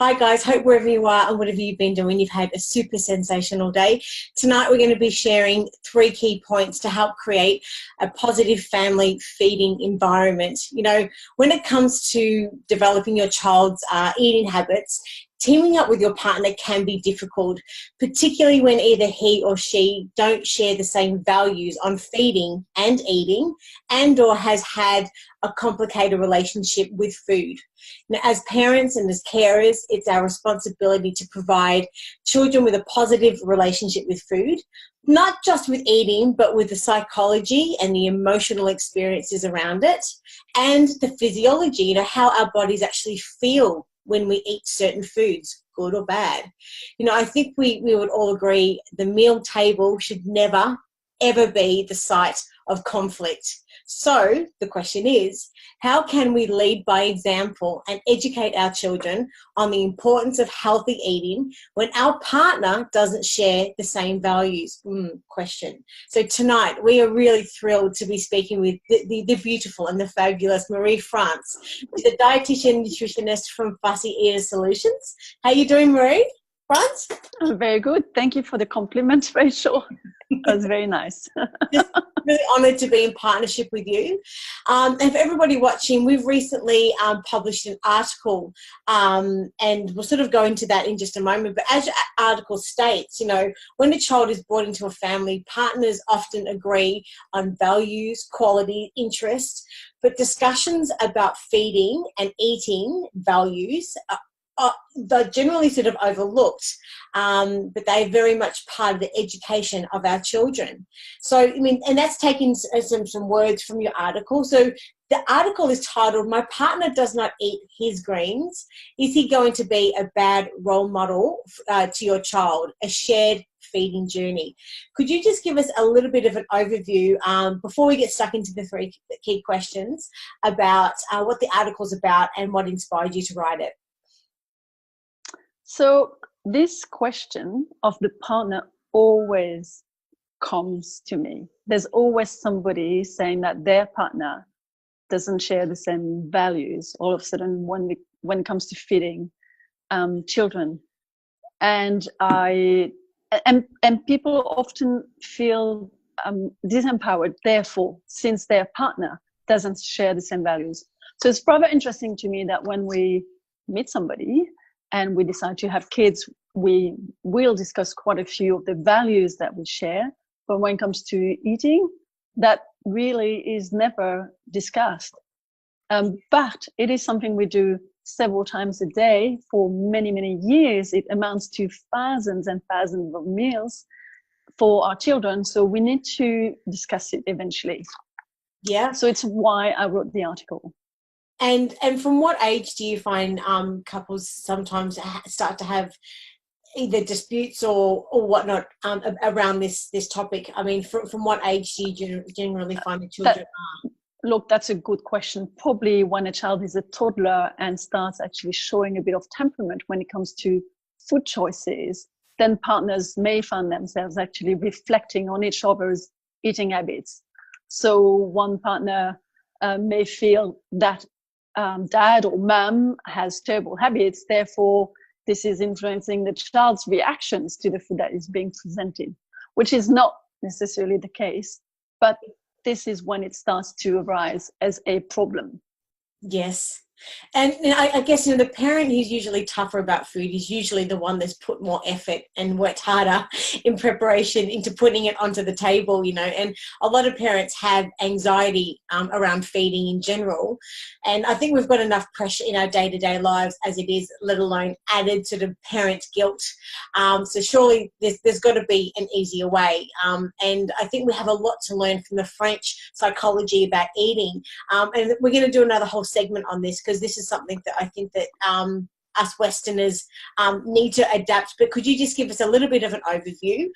Hi guys, hope wherever you are and whatever you've been doing, you've had a super sensational day. Tonight we're going to be sharing 3 key points to help create a positive family feeding environment. You know, when it comes to developing your child's eating habits, teaming up with your partner can be difficult, particularly when either he or she don't share the same values on feeding and eating, and or has had a complicated relationship with food. Now, as parents and as carers, it's our responsibility to provide children with a positive relationship with food, not just with eating, but with the psychology and the emotional experiences around it, and the physiology, you know, how our bodies actually feel when we eat certain foods, good or bad. You know, I think we would all agree the meal table should never, ever be the site of conflict. So the question is, how can we lead by example and educate our children on the importance of healthy eating when our partner doesn't share the same values? Question. So tonight we are really thrilled to be speaking with the beautiful and the fabulous Marie France, who's a dietitian-nutritionist from Fussy Eater Solutions. How are you doing, Marie France? I'm very good. Thank you for the compliment, Rachel. That was very nice. Just really honoured to be in partnership with you. And for everybody watching, we've recently published an article, and we'll sort of go into that in just a moment. But as your article states, you know, when a child is brought into a family, partners often agree on values, quality, interests, but discussions about feeding and eating values they're generally sort of overlooked, but they're very much part of the education of our children. So, I mean, and that's taking some words from your article. So the article is titled, "My Partner Does Not Eat His Greens. Is he going to be a bad role model to your child? A shared feeding journey." Could you just give us a little bit of an overview before we get stuck into the 3 key questions about what the article's about and what inspired you to write it? So this question of the partner always comes to me. There's always somebody saying that their partner doesn't share the same values all of a sudden when it comes to feeding children. And people often feel disempowered, therefore, since their partner doesn't share the same values. So it's rather interesting to me that when we meet somebody and we decide to have kids, we will discuss quite a few of the values that we share. But when it comes to eating, that really is never discussed. But it is something we do several times a day for many, many years. It amounts to thousands and thousands of meals for our children. So we need to discuss it eventually. Yeah. So it's why I wrote the article. And from what age do you find couples sometimes start to have either disputes or whatnot around this topic? I mean, from what age do you generally find the children are? Look, that's a good question. Probably when a child is a toddler and starts actually showing a bit of temperament when it comes to food choices, then partners may find themselves actually reflecting on each other's eating habits. So one partner may feel that dad or mum has terrible habits, therefore this is influencing the child's reactions to the food that is being presented, which is not necessarily the case, but this is when it starts to arise as a problem. Yes. And I guess, you know, the parent who's usually tougher about food is usually the one that's put more effort and worked harder in preparation into putting it onto the table, you know. And a lot of parents have anxiety around feeding in general. And I think we've got enough pressure in our day-to-day lives as it is, let alone added sort of parent guilt. So surely there's got to be an easier way. And I think we have a lot to learn from the French psychology about eating. And we're going to do another whole segment on this, because this is something that I think that us Westerners need to adapt. But could you just give us a little bit of an overview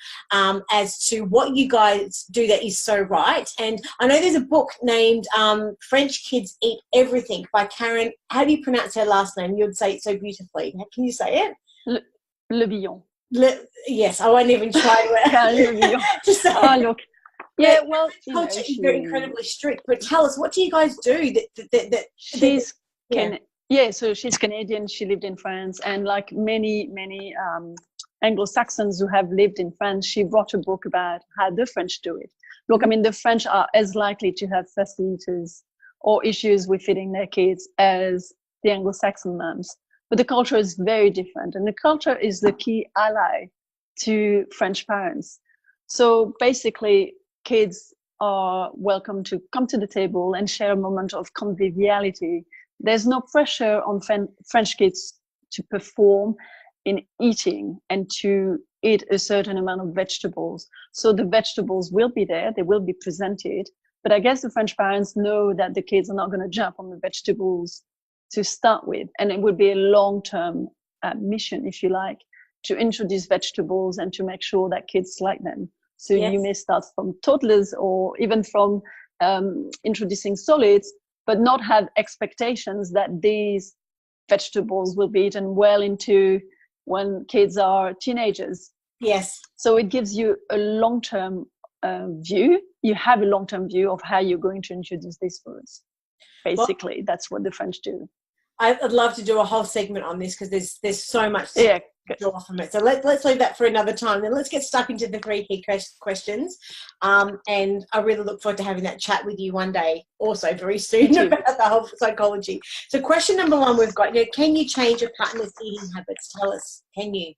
as to what you guys do that is so right? And I know there's a book named French Kids Eat Everything by Karen. How do you pronounce her last name? You'd say it so beautifully. Can you say it? Le Billon. Yes, I won't even try. Just say look. Yeah, well, culture is very incredibly strict. But tell us, what do you guys do? She's Yeah, so she's Canadian. She lived in France, and like many Anglo-Saxons who have lived in France, she wrote a book about how the French do it. Look, I mean, the French are as likely to have fussy eaters or issues with feeding their kids as the Anglo-Saxon moms, but the culture is very different, and the culture is the key ally to French parents. So basically, kids are welcome to come to the table and share a moment of conviviality. There's no pressure on French kids to perform in eating and to eat a certain amount of vegetables. So the vegetables will be there, they will be presented. But I guess the French parents know that the kids are not going to jump on the vegetables to start with. And it would be a long-term mission, if you like, to introduce vegetables and to make sure that kids like them. So you may start from toddlers or even from introducing solids, but not have expectations that these vegetables will be eaten well into when kids are teenagers. Yes. So it gives you a long-term view. You have a long-term view of how you're going to introduce these foods. Basically, that's what the French do. I'd love to do a whole segment on this because there's so much to draw from it. So let's leave that for another time. Then let's get stuck into the 3 key questions. And I really look forward to having that chat with you one day, also very soon, about the whole psychology. So question number 1 we've got, can you change your partner's eating habits? Tell us, can you?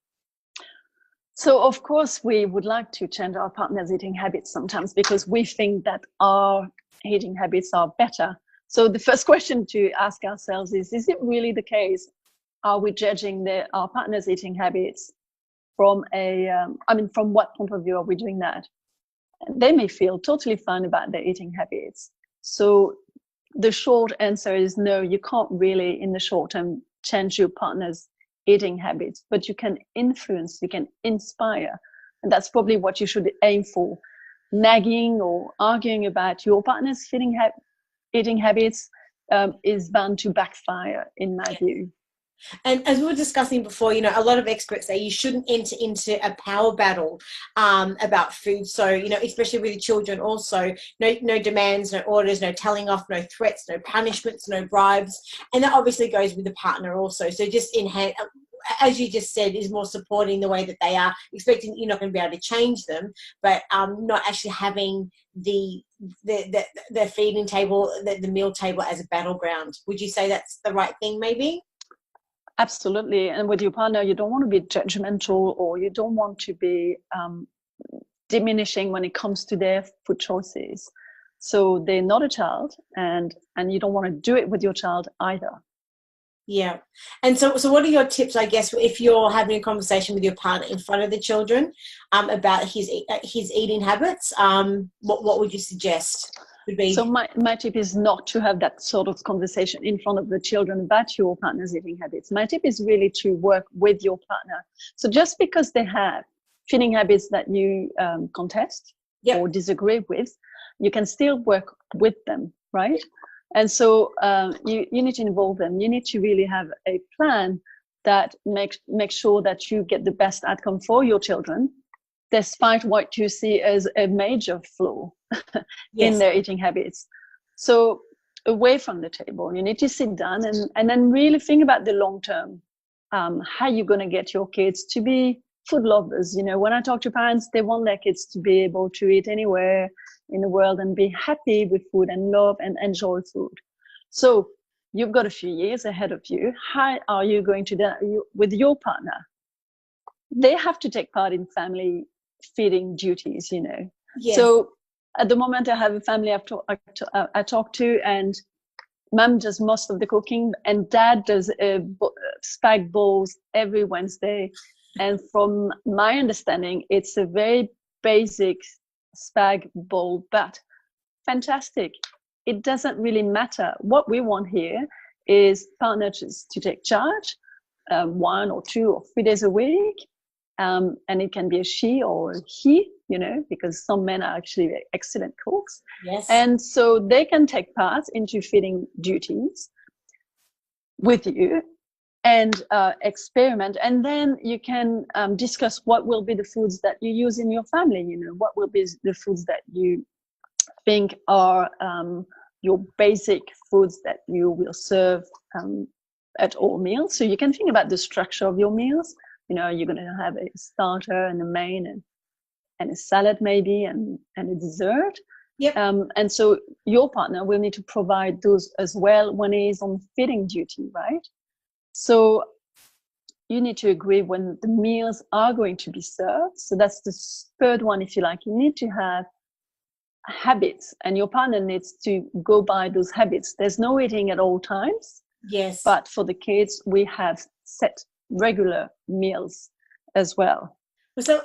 So of course we would like to change our partner's eating habits sometimes because we think that our eating habits are better. So the first question to ask ourselves is it really the case? Are we judging our partner's eating habits from from what point of view are we doing that? And they may feel totally fine about their eating habits. So the short answer is no, you can't really in the short term change your partner's eating habits, but you can influence, you can inspire. And that's probably what you should aim for. Nagging or arguing about your partner's eating habits is bound to backfire, in my view. And as we were discussing before, a lot of experts say you shouldn't enter into a power battle about food. So, especially with children also, no demands, no orders, no telling off, no threats, no punishments, no bribes. And that obviously goes with the partner also. So just as you just said, is more supporting the way that they are, expecting that you're not going to be able to change them, but not actually having the feeding table, the meal table as a battleground. Would you say that's the right thing maybe? Absolutely. And with your partner, you don't want to be judgmental or you don't want to be diminishing when it comes to their food choices. So they're not a child and you don't want to do it with your child either. Yeah. And so what are your tips, I guess, if you're having a conversation with your partner in front of the children about his eating habits? What would you suggest would be? So my tip is not to have that sort of conversation in front of the children about your partner's eating habits. My tip is really to work with your partner. So just because they have feeding habits that you contest or disagree with, you can still work with them, right? And so you need to involve them. You need to really have a plan that makes sure that you get the best outcome for your children, despite what you see as a major flaw in their eating habits. So away from the table, you need to sit down and then really think about the long term, how you're going to get your kids to be food lovers. When I talk to parents, they want their kids to be able to eat anywhere in the world and be happy with food and love and enjoy food. So you've got a few years ahead of you. How are you going to do that with your partner? They have to take part in family feeding duties, Yes. So at the moment I have a family I talk to, and mom does most of the cooking and dad does spag bowls every Wednesday. And from my understanding, it's a very basic spag bowl, but fantastic. It doesn't really matter. What we want here is partners to take charge 1 or 2 or 3 days a week. And it can be a she or a he, because some men are actually excellent cooks. Yes. And so they can take part into feeding duties with you and experiment. And then you can discuss what will be the foods that you use in your family, what will be the foods that you think are your basic foods that you will serve at all meals. So you can think about the structure of your meals. You're going to have a starter and a main and a salad maybe and a dessert. Yep. And so your partner will need to provide those as well when he is on feeding duty, right? So you need to agree when the meals are going to be served. So that's the third one, if you like. You need to have habits, and your partner needs to go by those habits. There's no eating at all times. Yes. But for the kids, we have set regular meals as well. So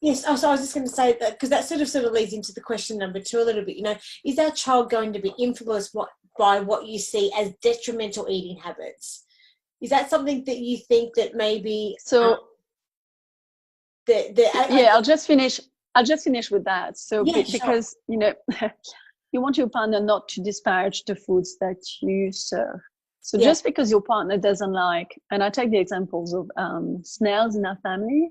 yes. Oh, so I was just going to say that, because that sort of leads into the question number 2 a little bit. Is our child going to be influenced by what you see as detrimental eating habits? Is that something that you think that maybe? So I'll just finish with that. So because you want your partner not to disparage the foods that you serve. So just because your partner doesn't like, and I take the examples of snails in our family.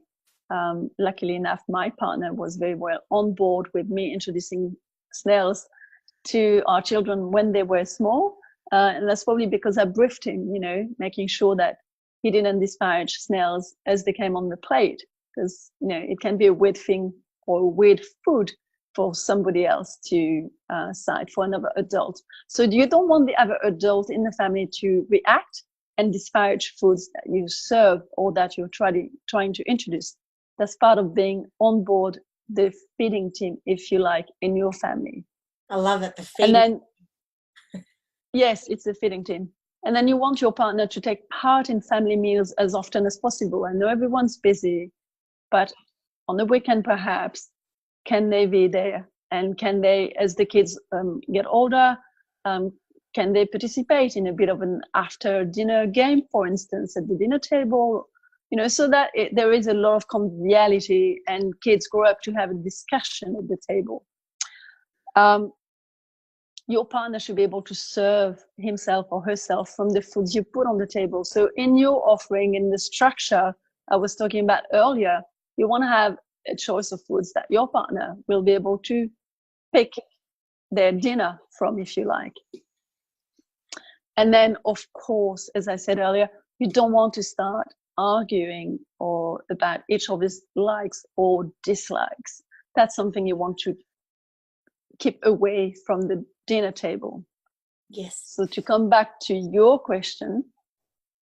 Luckily enough, my partner was very well on board with me introducing snails to our children when they were small. And that's probably because I briefed him, making sure that he didn't disparage snails as they came on the plate. Because, it can be a weird thing or a weird food for somebody else to cite, for another adult. So you don't want the other adult in the family to react and disparage foods that you serve or that you're trying to introduce. That's part of being on board the feeding team, if you like, in your family. I love it. The feeding. And then, yes, it's the feeding team. And then you want your partner to take part in family meals as often as possible. I know everyone's busy, but on the weekend, perhaps, can they be there? And can they, as the kids get older, can they participate in a bit of an after-dinner game, for instance, at the dinner table? So that there is a lot of conviviality and kids grow up to have a discussion at the table. Your partner should be able to serve himself or herself from the foods you put on the table. So in your offering, in the structure I was talking about earlier, you want to have a choice of foods that your partner will be able to pick their dinner from, if you like. And then, of course, as I said earlier, you don't want to start arguing or about each of his likes or dislikes. That's something you want to keep away from the dinner table. Yes. So to come back to your question,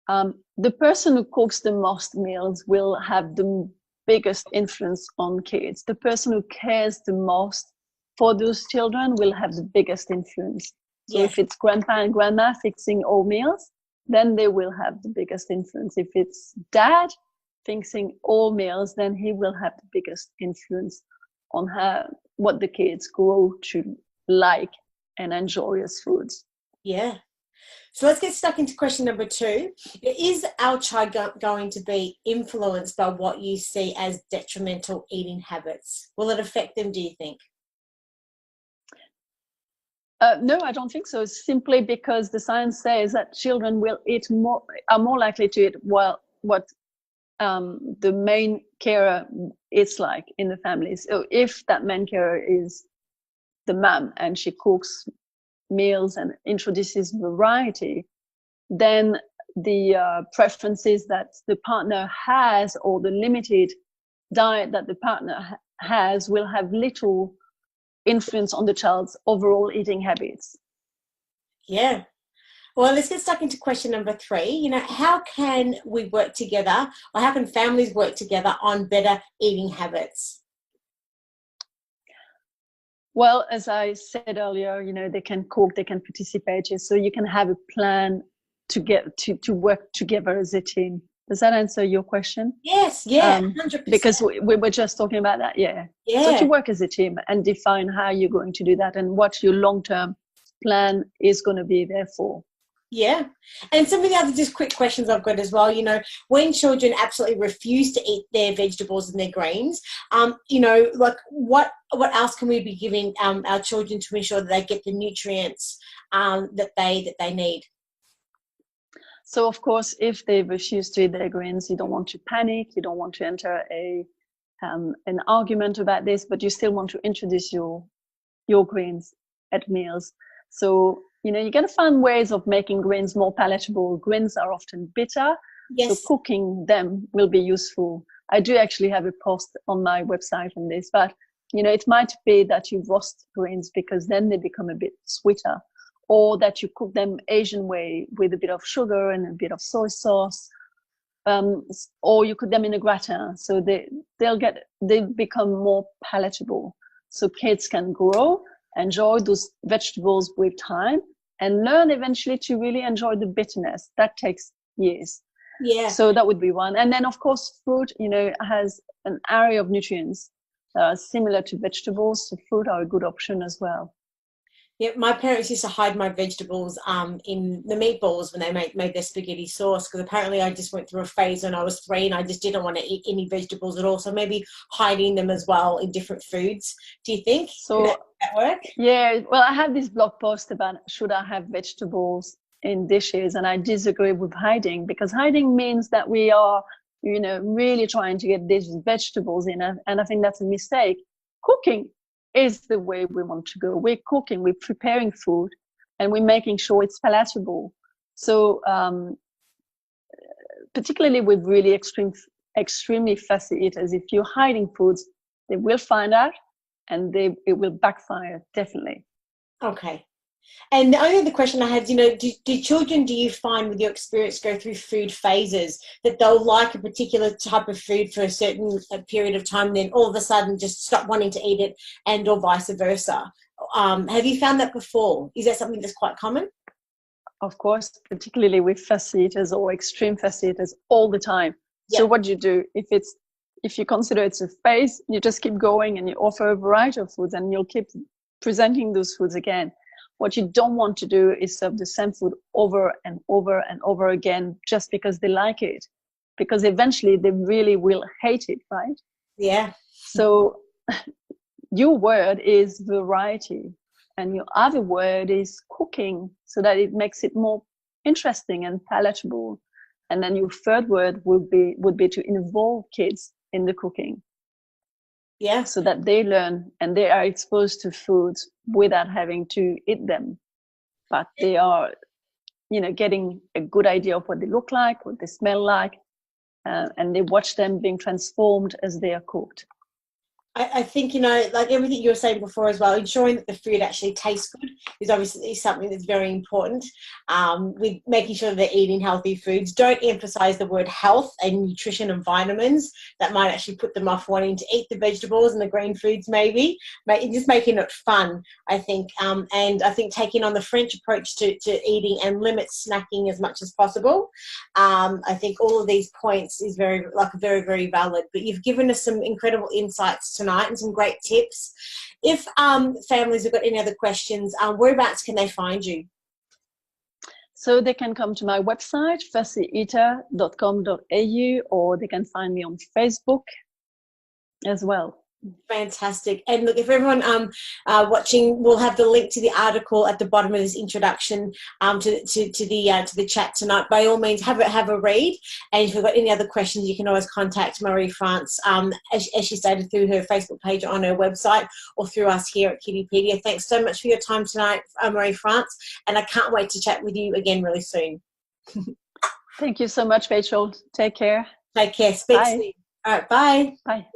the person who cooks the most meals will have the biggest influence on kids. The person who cares the most for those children will have the biggest influence. So if it's grandpa and grandma fixing all meals, then they will have the biggest influence. If it's dad fixing all meals, then he will have the biggest influence on what the kids grow to like and enjoy as foods. Yeah. So let's get stuck into question number 2. Is our child going to be influenced by what you see as detrimental eating habits? Will it affect them, do you think? No, I don't think so. Simply because the science says that children are more likely to eat what the main carer is like in the family. So if that main carer is the mom and she cooks meals and introduces variety, then the preferences that the partner has or the limited diet that the partner has will have little influence on the child's overall eating habits. Yeah. Well, let's get stuck into question number 3. How can we work together, or how can families work together on better eating habits? Well, as I said earlier, they can cook, they can participate. So you can have a plan to work together as a team. Does that answer your question? Yes, yeah, 100%. Because we were just talking about that, yeah. So to work as a team and define how you're going to do that and what your long-term plan is going to be there for. Yeah. And some of the other just quick questions I've got as well, when children absolutely refuse to eat their vegetables and their greens, like what else can we be giving our children to ensure that they get the nutrients that they need? So, of course, if they refuse to eat their greens, you don't want to panic. You don't want to enter an argument about this, but you still want to introduce your greens at meals. So you got to find ways of making grains more palatable. Grains are often bitter, so Yes. cooking them will be useful. I do actually have a post on my website on this, but it might be that you roast grains because then they become a bit sweeter, or that you cook them Asian way with a bit of sugar and a bit of soy sauce, or you cook them in a gratin, so they become more palatable, so kids can grow, enjoy those vegetables with time, and learn eventually to really enjoy the bitterness. That takes years. Yeah. So that would be one. And then, of course, fruit, has an array of nutrients similar to vegetables. So fruit are a good option as well. Yeah, my parents used to hide my vegetables in the meatballs when they made their spaghetti sauce, because apparently I just went through a phase when I was 3 and I just didn't want to eat any vegetables at all. So maybe hiding them as well in different foods. Do you think? So Would that work? Yeah, well, I have this blog post about should I have vegetables in dishes, and I disagree with hiding, because hiding means that we are, really trying to get these vegetables in, and I think that's a mistake. Cooking is the way we want to go. We're cooking, we're preparing food, and we're making sure it's palatable. So particularly with really extremely fussy eaters, if you're hiding foods, they will find out, and it will backfire, definitely. Okay. And the only other question I had, do children, do you find with your experience, go through food phases that they'll like a particular type of food for a certain period of time, and then all of a sudden just stop wanting to eat it, and or vice versa? Have you found that before? Is that something that's quite common? Of course, particularly with fussy eaters or extreme fussy eaters all the time. Yep. So what do you do? If you consider it's a phase, you just keep going and you offer a variety of foods, and you'll keep presenting those foods again. What you don't want to do is serve the same food over and over and over again just because they like it, because eventually they really will hate it, right? Yeah. So your word is variety, and your other word is cooking, so that it makes it more interesting and palatable. And then your third word would be to involve kids in the cooking. Yeah. So that they learn and they are exposed to foods without having to eat them, but they are, getting a good idea of what they look like, what they smell like, and they watch them being transformed as they are cooked. I think, like everything you were saying before as well, ensuring that the food actually tastes good is obviously something that's very important, with making sure that they're eating healthy foods. Don't emphasize the word health and nutrition and vitamins. That might actually put them off wanting to eat the vegetables and the green foods, maybe. Just making it fun, I think. And I think taking on the French approach to eating and limit snacking as much as possible. I think all of these points is very, very valid. But you've given us some incredible insights tonight and some great tips. If families have got any other questions, whereabouts can they find you? So they can come to my website, fussyeater.com.au, or they can find me on Facebook as well. Fantastic. And look, if everyone watching, we'll have the link to the article at the bottom of this introduction to the chat tonight. By all means, have a read. And if you've got any other questions, you can always contact Marie-France, as she stated, through her Facebook page on her website, or through us here at Kittypedia. Thanks so much for your time tonight, Marie-France, and I can't wait to chat with you again really soon. Thank you so much, Rachel. Take care. Take care. Speak soon. All right. Bye. Bye.